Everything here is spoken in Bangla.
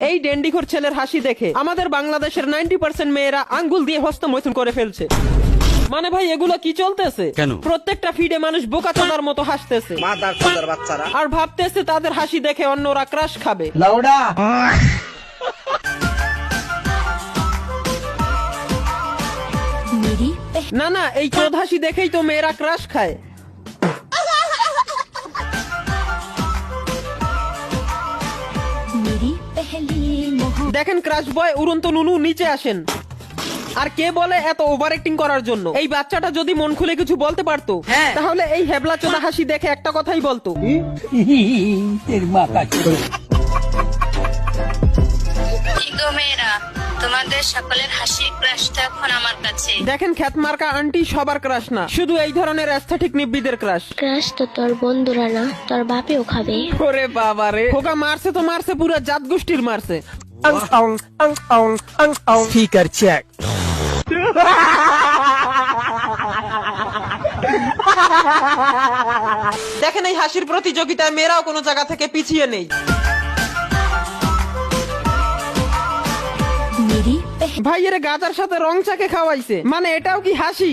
এই ডেন্ডিখোর ছেলের হাসি দেখে আমাদের বাংলাদেশের 90% মেয়েরা আঙ্গুল দিয়ে হস্তমৈথুন করে ফেলছে। মানে ভাই এগুলো কি চলতেছে? কেন? প্রত্যেকটা ফিডে মানুষ বোকাচোদার মতো হাসতেছে মাদারচোদার বাচ্চারা। আর ভাবতেছে তাদের হাসি দেখে অন্যরা ক্রাশ খাবে। লাউডা না না, এই চোদ হাসি দেখেই তো মেয়েরা ক্রাশ খায়। দেখেন ক্রাশ বয় উড়ন্ত নুনু নিচে আসেন। আর কে বলে এত ওভার অ্যাক্টিং করার জন্য? এই বাচ্চাটা যদি মন খুলে কিছু বলতে পারতো তাহলে এই হেবলা চোদা হাসি দেখে একটা কথাই বলতো। মেয়েরা তোমাদের সকলের হাসি ক্রাশটা এখন আমার কাছে। দেখেন খ্যাত মার্কা আন্টি সবার ক্রাশ না, শুধু এই ধরনের অ্যাস্থেটিক নিব্বিদের ক্রাশ। ক্রাশ তো তোর বন্ধুরা না, তোর বাপেও খাবে। ওরে বাবা রে, খোকা মারছে তো মারছে, পুরো জাত গোষ্ঠীর মারছে। Speaker check. দেখেন এই হাসির প্রতিযোগিতায় মেয়েরাও কোনো জায়গা থেকে পিছিয়ে নেই। ভাইয়ের গাজার সাথে রং চাকে খাওয়াইছে, মানে এটাও কি হাসি?